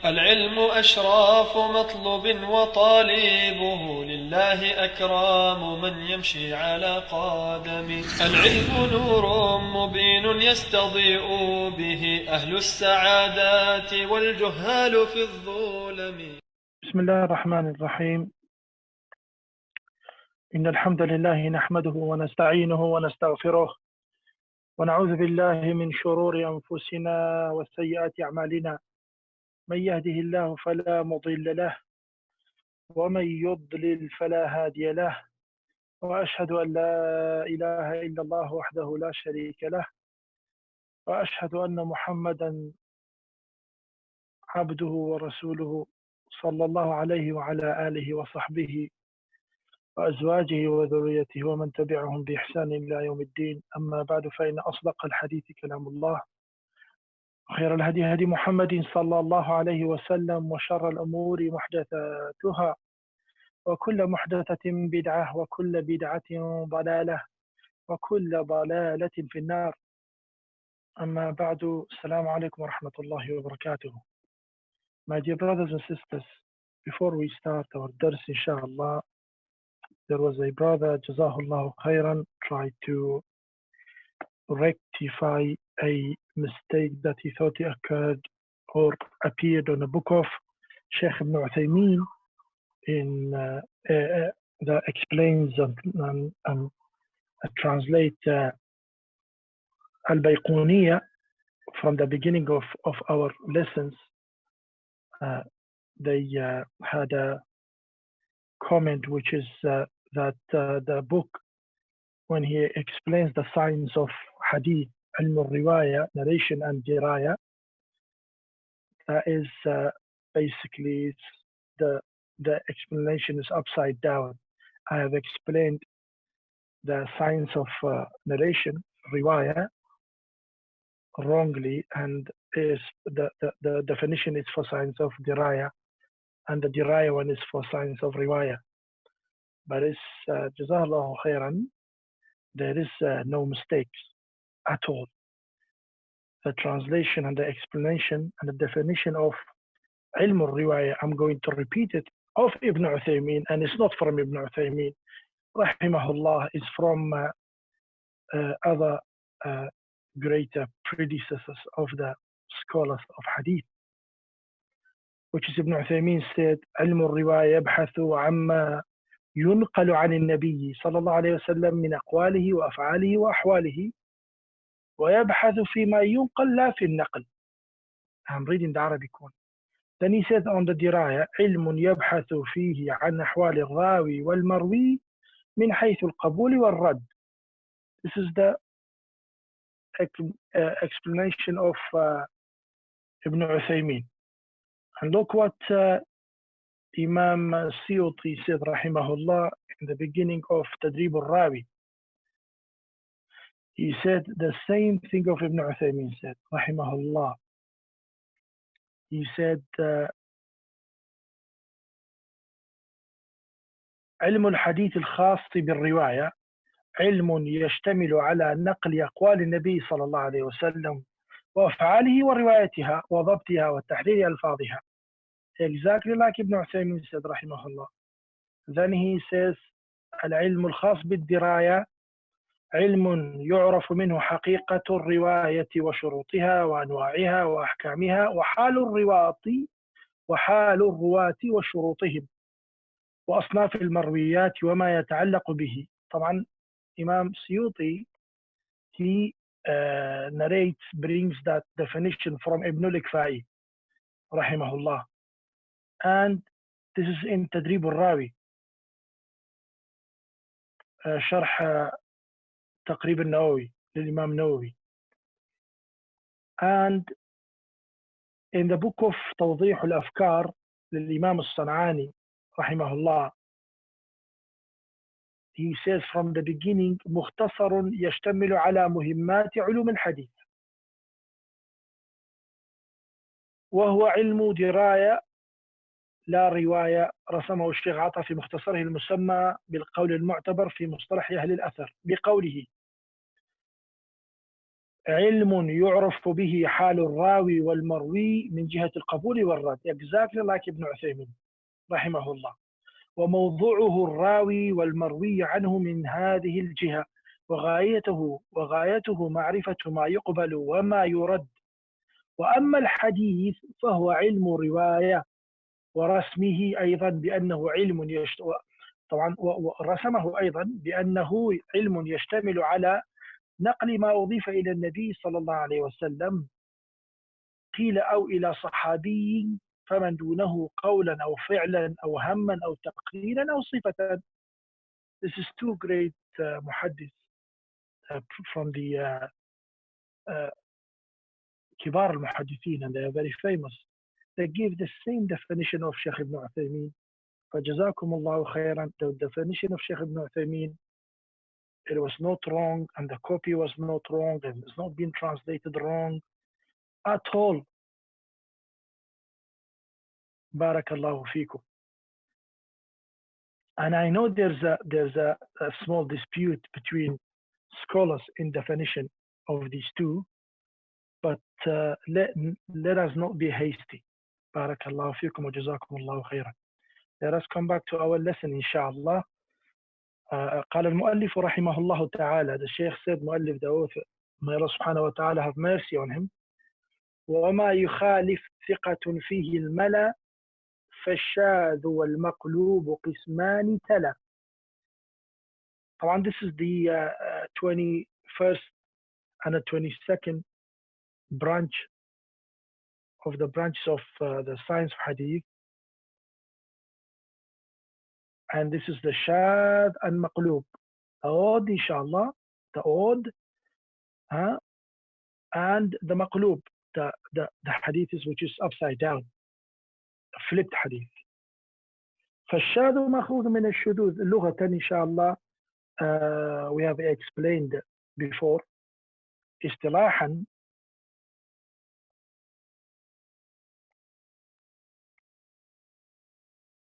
العلم أشراف مطلوب وطالبه لله أكرام من يمشي على قدمه. العلم نور مبين يستضيء به أهل السعادات والجهال في الظلم. بسم الله الرحمن الرحيم. إن الحمد لله نحمده ونستعينه ونستغفره ونعوذ بالله من شرور أنفسنا وسيئات أعمالنا. من يهده الله فلا مضل له ومن يضلل فلا هادي له، وأشهد أن لا إله إلا الله وحده لا شريك له، وأشهد أن محمدا عبده ورسوله صلى الله عليه وعلى آله وصحبه وأزواجه وذريته ومن تبعهم بإحسان إلى يوم الدين. أما بعد، فإن أصدق الحديث كلام الله، وخير الهدي هدي محمد صلى الله عليه وسلم، وشر الأمور محدثاتها، وكل محدثة بدعة، وكل بدعة ضلالة، وكل ضلالة في النار. أما بعد، السلام عليكم ورحمة الله وبركاته. My dear brothers and sisters, before we start our dars, inshallah, there was a brother, Jazahullah khairan, tried to rectify a mistake that he thought occurred or appeared on a book of Sheikh Ibn Uthaymeen in that explains and translate Al-Bayquniya from the beginning of our lessons. They had a comment, which is that the book, when he explains the science of hadith, ilm al-riwaya, narration and diraya, that is basically the explanation is upside down. I have explained the science of narration, riwaya, wrongly, and is the definition is for science of diraya, and the diraya one is for science of riwaya. But it's Jazakallahu khairan, there is no mistakes at all. The translation and the explanation and the definition of ilm al-riwaya, I'm going to repeat it, of Ibn Uthaymeen, and it's not from Ibn Uthaymeen rahimahullah, is from other greater predecessors of the scholars of hadith, which is Ibn Uthaymeen said, ilm al-riwaya yabhathu amma ينقل عن النبي صلى الله عليه وسلم من أقواله وأفعاله وأحواله ويبحث فيما ينقل لا في النقل. I'm reading the Arabic one. Then he said on the diraya, علم يبحث فيه عن أحوال الراوي والمروي من حيث القبول والرد. This is the explanation of Ibn Uthaymeen. And look what Imam Suyuti said rahimahullah in the beginning of Tadrib al-Rawi. He said the same thing of Ibn Uthaymeen said rahimahullah. He said علم الحديث الخاص بالرواية علم يشتمل على نقل أقوال النبي صلى الله عليه وسلم وأفعاله وروايتها وضبطها وتحرير ألفاظها. Exactly like Ibn Uthaymeen said rahimahullah. Then he says العلم الخاص بالدراية علم يعرف منه حقيقة الرواية وشروطها وأنواعها وأحكامها وحال الرواة وشروطهم وأصناف المرويات وما يتعلق به. طبعا Imam Suyuti, he brings that definition from Ibn al-Ikfai rahimahullah, and this is in Tadrib al-Rawi, شرح تقريب النووي للإمام النووي. And in the book of توضيح الأفكار للإمام الصنعاني rahimahullah, he says from the beginning مختصر يشتمل على مهمات علوم الحديث وهو علم دراية لا رواية رسمه الشيخ عطا في مختصره المسمى بالقول المعتبر في مصطلح أهل الأثر بقوله علم يعرف به حال الراوي والمروي من جهة القبول والرد. Exactly like ابن عثيمين رحمه الله. وموضوعه الراوي والمروي عنه من هذه الجهة، وغايته معرفة ما يقبل وما يرد. وأما الحديث فهو علم رواية، ورسمه أيضا بأنه علم طبعا ورسمه أيضا بأنه علم يشتمل على نقل ما أضيف إلى النبي صلى الله عليه وسلم قيل أو إلى صحابي فمن دونه قولا أو فعلا أو هما أو تقريرا أو صفة. This is two great muhaddis from the كبار المحدثين, and they are very famous. They give the same definition of Sheikh Ibn Uthaymeen. فجزاكم الله خيرا. The definition of Sheikh Ibn Uthaymeen, it was not wrong, and the copy was not wrong, and it's not been translated wrong at all. Barakallahu fikum. And I know there's a small dispute between scholars in definition of these two, but let us not be hasty. Barakallahu fikum wa jazakumullahu khairan. Let us come back to our lesson, inshallah. قال المؤلف رحمه الله تعالى, the Sheikh said, مؤلف the author, may Allah subhanahu wa ta'ala have mercy on him. وما يخالف ثقة فيه الملا فالشاذ والمقلوب قسمان تلا. طبعا this is the 21st and the 22nd branch of the branches of the science of hadith, and this is the shad and maqlub, the odd, inshallah, the odd, and the maqlub, the hadiths which is upside down, flipped hadith. فالشاذ مأخوذ من الشذوذ لغة, inshallah, we have explained before. اصطلاحا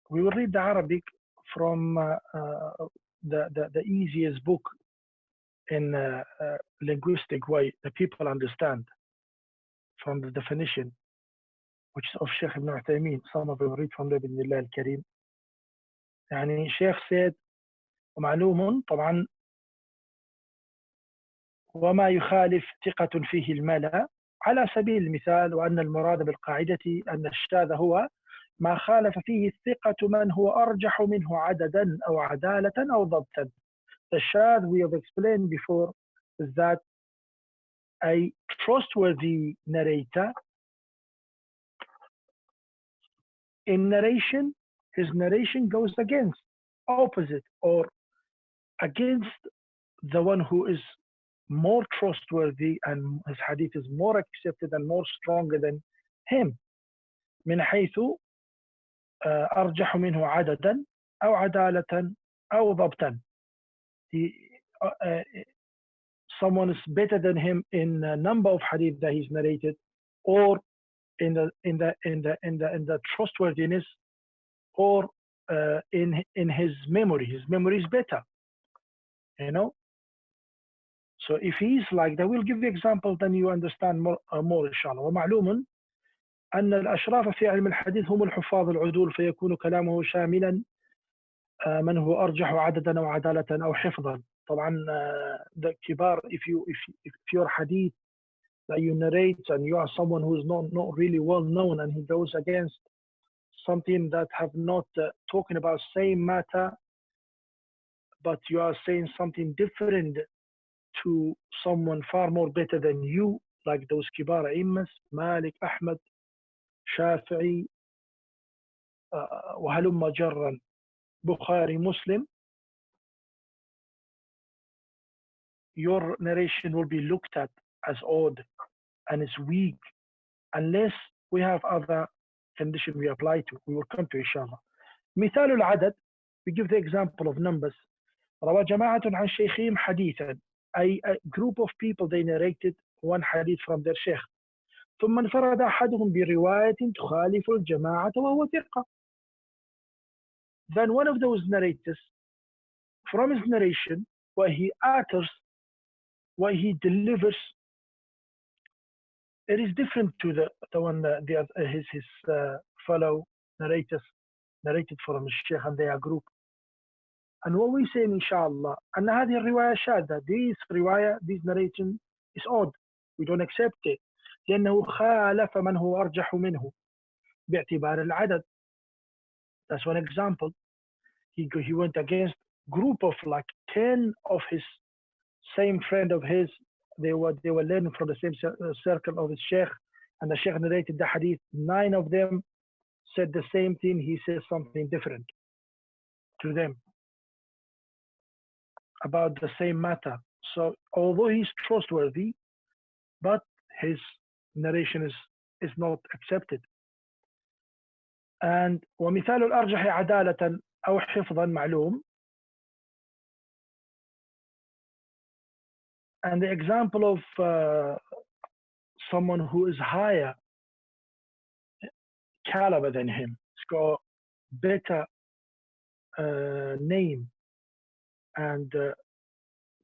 we will read the Arabic from the easiest book in linguistic way that people understand, from the definition, which is of Sheikh Ibn Uthaymeen. Some of you read from Ibn Allah al-Karim. يعني Sheikh said, ومعلوم طبعا وما يخالف ثقة فيه الملا على سبيل المثال، وأن المراد بالقاعدة أن الشاذ هو ما خالف فيه الثقة من هو أرجح منه عددا أو عدالة أو ضبطا. The shadh we have explained before is that a trustworthy narrator in narration, his narration goes against, opposite, or against the one who is more trustworthy and his hadith is more accepted and more stronger than him. من حيث أرجح منه عددا أو عدالة أو ضبطا. Someone is better than him in a number of hadith that he's narrated, or in the trustworthiness, or in his memory. His memory is better, you know. So if he's like that, we'll give the example, then you understand more inshallah. ومعلوم أن الأشراف في علم الحديث هم الحفاظ العدول، فيكون كلامه شاملا من هو أرجح عددا أو عدالة أو حفظا. طبعا the كبار, if your hadith that you narrate and you are someone who is not really well known, and he goes against something that have not talking about same matter, but you are saying something different to someone far more better than you, like those kibar imams, Malik, Ahmad, Shafi'i, وهلم جرا, Bukhari, Muslim, your narration will be looked at as odd and it's weak, unless we have other condition we apply to. We will come to inshallah. مثال العدد, we give the example of numbers. روى جماعة عن شيخهم حديثا, a group of people, they narrated one hadith from their sheikh. ثم انفرد أحدهم برواية تخالف الجماعة وهو ثقة. Then one of those narrators, from his narration, what he utters, what he delivers, it is different to the one his fellow narrators narrated from the Sheikh and their group. And what we say إن شاء الله أن هذه الرواية شاذة. This narration is odd. We don't accept it لأنه خالف من هو أرجح منه باعتبار العدد. That's one example. He went against group of like 10 of his same friend of his. They were learning from the same circle of his Sheikh, and the Sheikh narrated the hadith. 9 of them said the same thing. He says something different to them about the same matter. So although he's trustworthy, but his narration is not accepted. And ومثال الأرجح عدالة أو حفظا معلوم. And the example of someone who is higher caliber than him, he's got better name and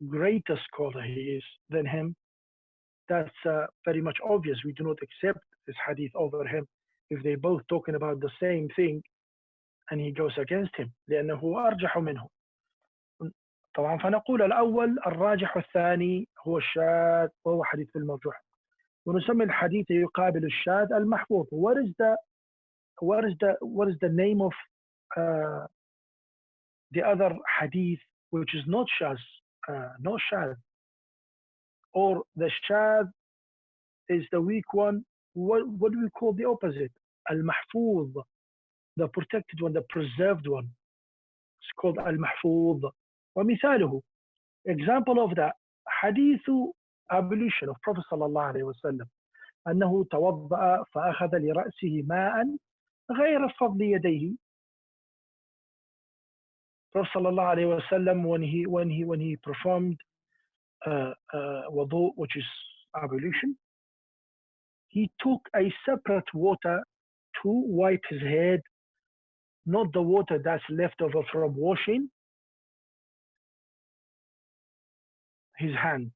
greater scholar he is than him, that's very much obvious. We do not accept this hadith over him if they both talking about the same thing and he goes against him لأنه أرجح منه. طبعا فنقول الأول الراجح والثاني هو الشاذ وهو حديث المرجوح، ونسمي الحديث يقابل الشاذ المحفوظ. What is the name of the other hadith which is not shaz, or the shaz is the weak one? What do we call the opposite? Al-mahfuz, the protected one, the preserved one. It's called al-mahfuz. ومثاله, example of that, حديث ablution of Prophet sallallahu alaihi wasallam, أنه توضأ فأخذ لرأسه ماء غير فضل يديه. Prophet sallallahu alaihi wasallam, when he performed wudu, which is ablution, he took a separate water to wipe his head, not the water that's left over from washing his hands.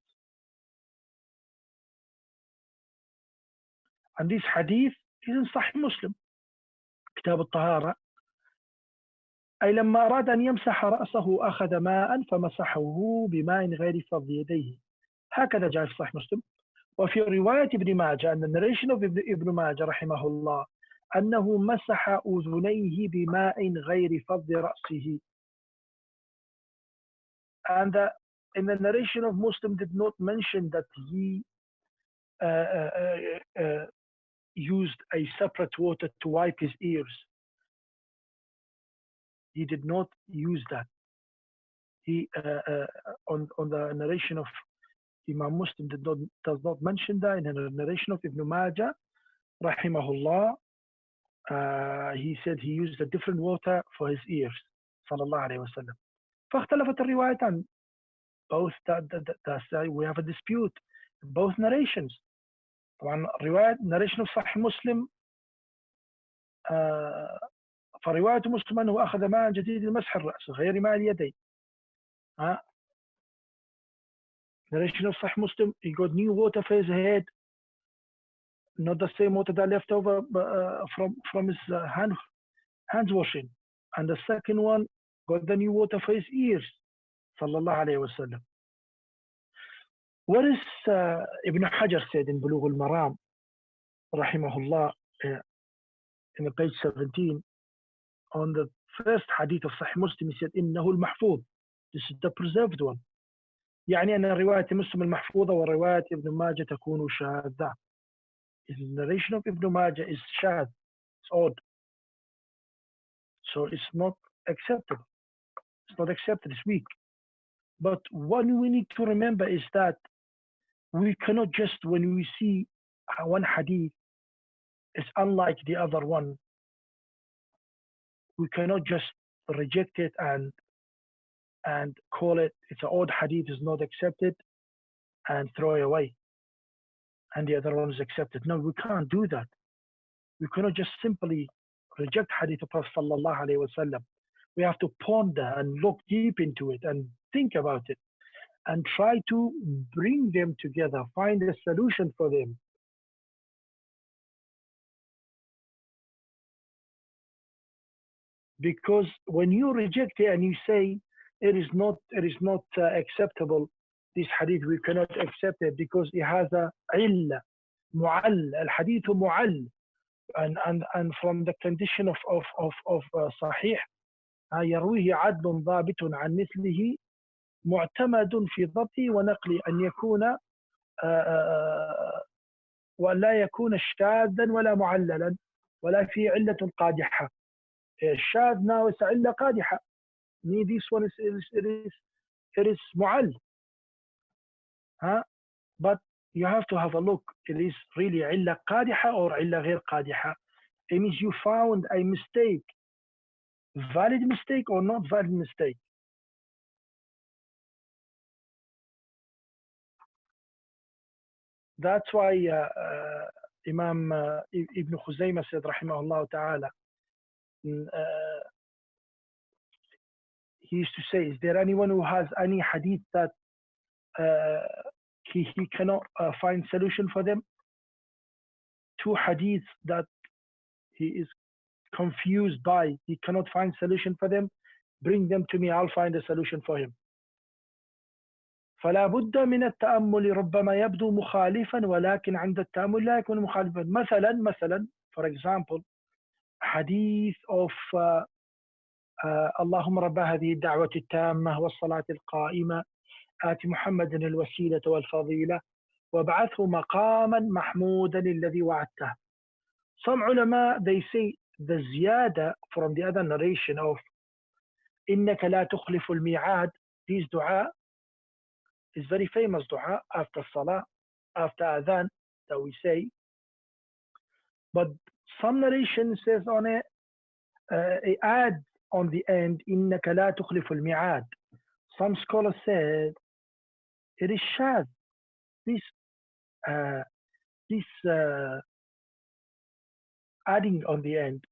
And this hadith is in Sahih Muslim, كتاب الطهارة. أي لما أراد أن يمسح رأسه أخذ ماء فمسحه بماء غير فضل يديه. هكذا جاء في صحيح مسلم. وفي رواية ابن ماجه أن narration of ابن ماجه رحمه الله أنه مسح أذنيه بماء غير فضل رأسه. And in the narration of Muslim did not mention that he used a separate water to wipe his ears. He did not use that. He on the narration of Imam Muslim does not mention that. In the narration of Ibn Majah rahimahullah, he said he used a different water for his ears sallallahu alayhi wa sallam. فاختلفت الروايتان. Both we have a dispute both narrations. طبعا narration of Sahih Muslim فرواية مسلم أنه أخذ ماء جديد لمسح الرأس غير ماء اليدين. Narration of Sahih Muslim, he got new water for his head, not the same water that left over from his hands washing. And the second one got the new water for his ears. Sallallahu alayhi wa sallam. What is Ibn Hajar said in Bulugh al-Maram, rahimahullah, in the page 17, on the first hadith of Sahih Muslim, he said, إنه المحفوظ. This is the preserved one. يعني أن رواية مسلم المحفوظة ورواية ابن ماجه تكون شاذة. The narration of Ibn Majah is shadh, it's odd. So it's not acceptable. It's not accepted, it's weak. But what we need to remember is that we cannot just, when we see one hadith is unlike the other one, we cannot just reject it and call it, it's an odd hadith, is not accepted, and throw it away. And the other one is accepted. No, we can't do that. We cannot just simply reject hadith of Prophet sallallahu alaihi wasallam. We have to ponder and look deep into it and think about it and try to bring them together, find a solution for them. because when you reject it and you say it is not acceptable, this hadith we cannot accept it because it has a illa, mu'all, al-hadith mu'all, and from the condition of صحيح يرويه عدل ضابط عن مثله معتمد في ضبطه ونقله أن يكون ولا يكون شاذا ولا معللا ولا في علة قادحة. الشاذ ناوس علة قادحة. This one is معل. But you have to have a look. It is really علة قادحة or علة غير قادحة. It means you found a mistake, valid mistake or not valid mistake. That's why Imam Ibn Khuzaymah said, rahimahullah ta'ala, he used to say, is there anyone who has any hadith that he cannot find solution for them? Two hadiths that he is confused by, he cannot find solution for them, bring them to me, I'll find a solution for him. فلا بد من التأمل ربما يبدو مخالفا ولكن عند التأمل لا يكون مخالفا. مثلا for example hadith of اللهم رب هذه الدعوة التامة والصلاة القائمة آت محمد الوسيلة والفضيلة وابعثه مقاما محمودا الذي وعدته. Some ulama, they say the ziyada from the other narration of إنك لا تخلف الميعاد, this dua is very famous dua after salah, after adhan that we say. But some narration says on it, it adds on the end, إنك لا تخلف الميعاد. Some scholars said it is shadh. This adding on the end,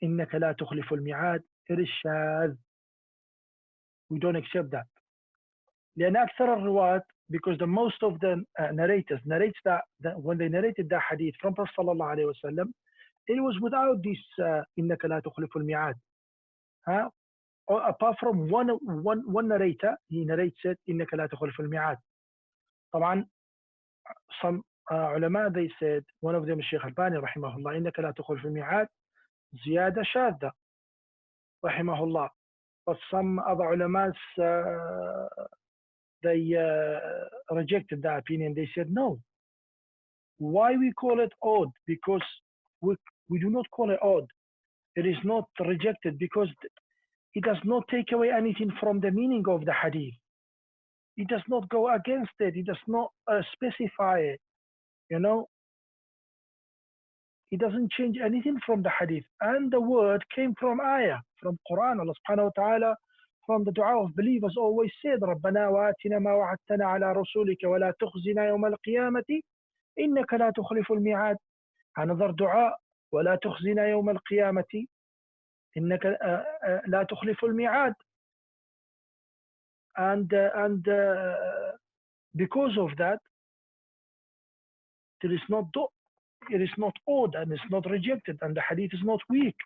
إنك لا تخلف الميعاد, it is shadh. We don't accept that. لأن أكثر الرواة, because the most of the narrators narrates that when they narrated that hadith from Prophet sallallahu alaihi wasallam, it was without this إنك لا تخلف الميعاد. Apart from one narrator, he narrates it إنك لا تخلف الميعاد. طبعا some ulama, they said, one of them Sheikh Albani rahimahullah, إنك لا تخلف الميعاد زيادة شاذة rahimahullah. But some other ulamas they rejected that opinion. They said no. Why we call it odd? Because we do not call it odd. It is not rejected because it does not take away anything from the meaning of the hadith. It does not go against it. It does not specify it. You know, it doesn't change anything from the hadith. And the word came from ayah, from Quran. Allah subhanahu wa ta'ala, from the dua of believers, always said, رَبَّنَا وَآتِنَا مَا وَعَدتَّنَا عَلَى رَسُولِكَ وَلَا تُخْزِنَا يَوْمَ الْقِيَامَةِ إِنَّكَ لَا تُخْلِفُ الْمِيعَادِ. Another dua, وَلَا تُخْزِنَا يَوْمَ الْقِيَامَةِ إِنَّكَ لَا تُخْلِفُ الْمِيعَادِ. And because of that, it is not odd and it's not rejected, and the hadith is not weak.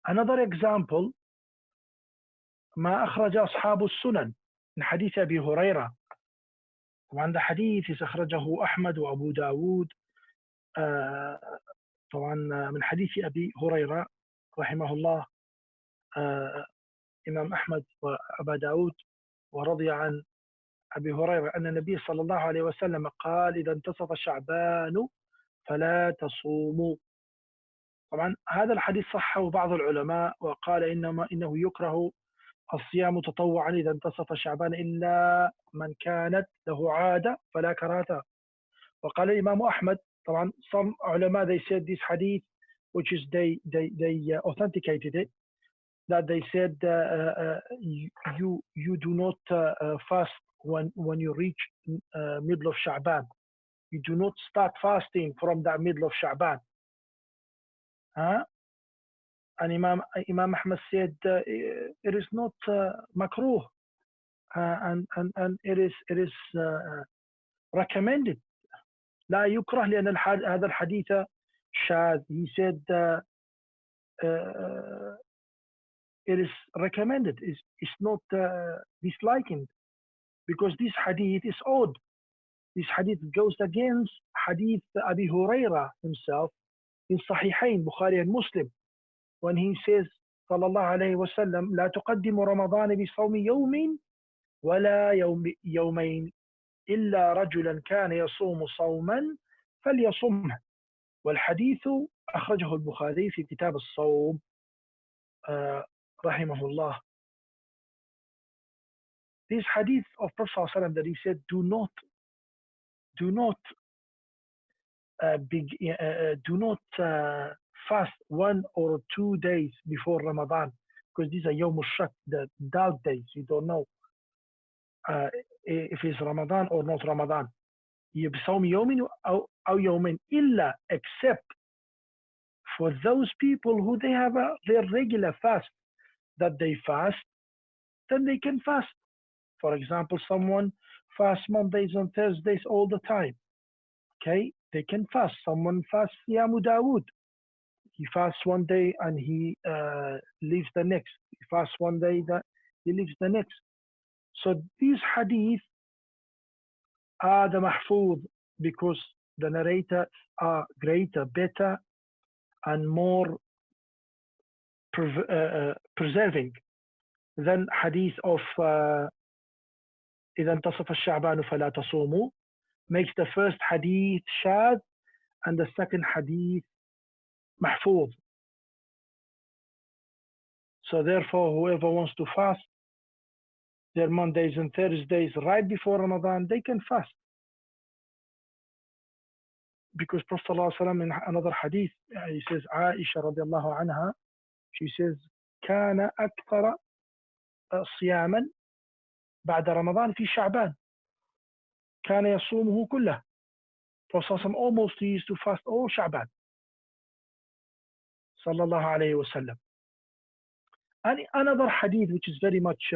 Another example, ما أخرج أصحاب السنن من حديث أبي هريرة. طبعا ده حديث أخرجه أحمد وأبو داود طبعا من حديث أبي هريرة رحمه الله. إمام أحمد وأبا داود ورضي عن أبي هريرة أن النبي صلى الله عليه وسلم قال إذا انتصف شعبان فلا تصوموا. طبعا هذا الحديث صحه بعض العلماء وقال إنه يكره الصيام تطوعا إذا انتصف شعبان إلا من كانت له عادة فلا كراهة. وقال الإمام أحمد, طبعا some علماء they said this hadith, which is they authenticated it, that they said you do not fast when you reach middle of Sha'ban. You do not start fasting from the middle of Sha'ban. And Imam Ahmad said it is not makruh, and it is recommended لا يكره لأن هذا الحديث شاذ. He said it is recommended, it's not disliking, because this hadith is odd. This hadith goes against hadith Abi Huraira himself in Sahihain, Bukhari and Muslim, when he says صلى الله عليه وسلم لا تقدموا رمضان بصوم يوم ولا يومين إلا رجلا كان يصوم صوما فليصمه. والحديث أخرجه البخاري في كتاب الصوم رحمه الله. This hadith of Prophet ﷺ that he said, do not fast 1 or 2 days before Ramadan, because these are Yawm al-Shak, the doubt days. You don't know if it's Ramadan or not Ramadan. بصوم يوم أو يومين إلا, except for those people who they have their regular fast that they fast, then they can fast. For example, someone fasts Mondays and Thursdays all the time. Okay, they can fast. Someone fasts Siyamu Dawood. He fasts one day and he leaves the next. He fasts one day that he leaves the next. So these hadith are the mahfuz, because the narrators are greater, better, and more preserving than hadith of إذا انتصف الشعبان فلا تصوموا, makes the first hadith shad and the second hadith mahfuz. So therefore, whoever wants to fast their Mondays and Thursdays right before Ramadan, they can fast. Because Prophet ﷺ in another hadith, he says, Aisha radiallahu anha, she says, كان أكثر صياما بعد رمضان في شعبان كان يصومه كله. Prophet ﷺ almost used to fast all Sha'ban. Sallallahu alayhi wa sallam. And another hadith which is very much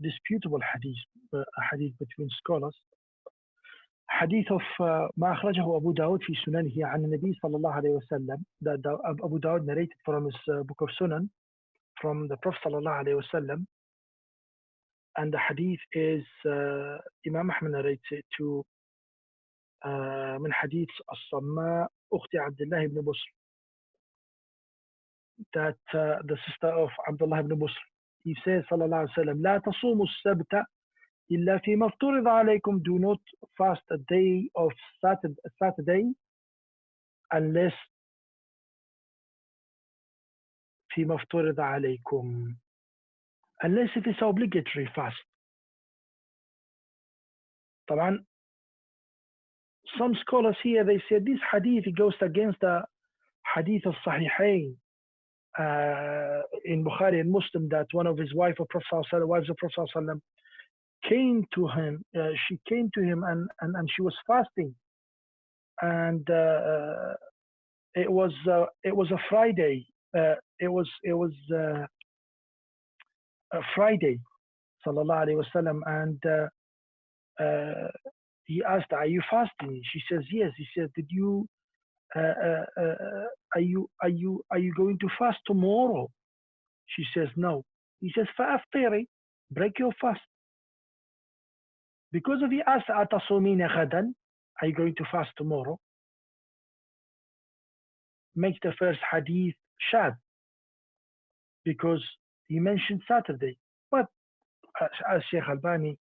disputable hadith, a hadith between scholars, حديث of ما أخرجه أبو داود في سننه عن النبي صلى الله عليه وسلم, that Abu Dawud narrated from his book of Sunan from the Prophet صلى الله عليه وسلم, and the hadith is Imam Ahmad narrates it to من حديث الصماء أخت عبد الله بن بصر, that the sister of Abdullah ibn Busr, he says صلى الله عليه وسلم لا تصوموا السبت إلا فيما افترض عليكم, do not fast a day of Saturday unless فيما افترض عليكم, unless it is obligatory fast. طبعا some scholars here, they say this hadith goes against the hadith of Sahihain in Bukhari and Muslim, that one of his wives of Prophet ﷺ came to him, she came to him and she was fasting, and it was a Friday, it was a Friday, sallallahu alaihi wasallam, and he asked, are you fasting? She says yes. He said, did you are you going to fast tomorrow? She says no. He says, فأفطري, break your fast. Because of he asked, أتصومين غدا, are you going to fast tomorrow? Makes the first hadith shad, because he mentioned Saturday. But as Sheikh Albani,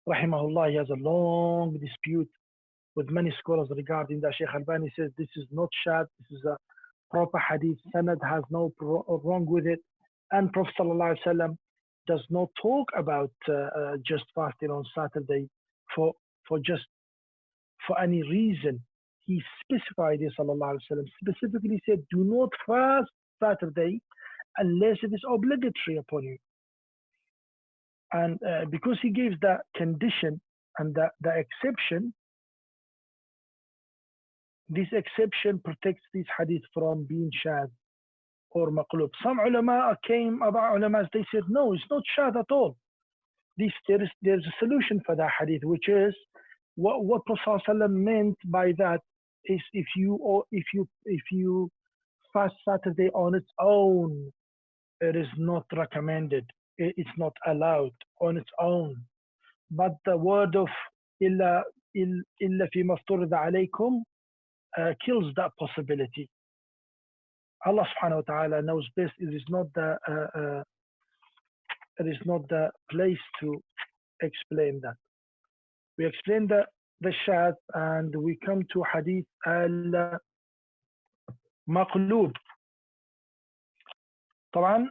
rahimahullah, he has a long dispute with many scholars regarding that. Sheikh Albani says this is not shad, this is a proper hadith, sanad has no wrong with it, and Prophet ﷺ does not talk about just fasting on Saturday for any reason. He specified this, sallallahu alaihi wasallam, specifically said, do not fast Saturday unless it is obligatory upon you. And because he gives that condition and the exception, this exception protects this hadith from being shad or maqlub. Some ulama came, other ulamas, they said, no, it's not shad at all. There's a solution for that hadith, which is what Prophet ﷺ meant by that is if you fast Saturday on its own, it is not recommended. It's not allowed on its own. But the word of إلا فيما افترض عليكم kills that possibility. Allah subhanahu wa ta'ala knows best. It is not the place to explain that. We explain the shad and we come to hadith al-maqlub. طبعا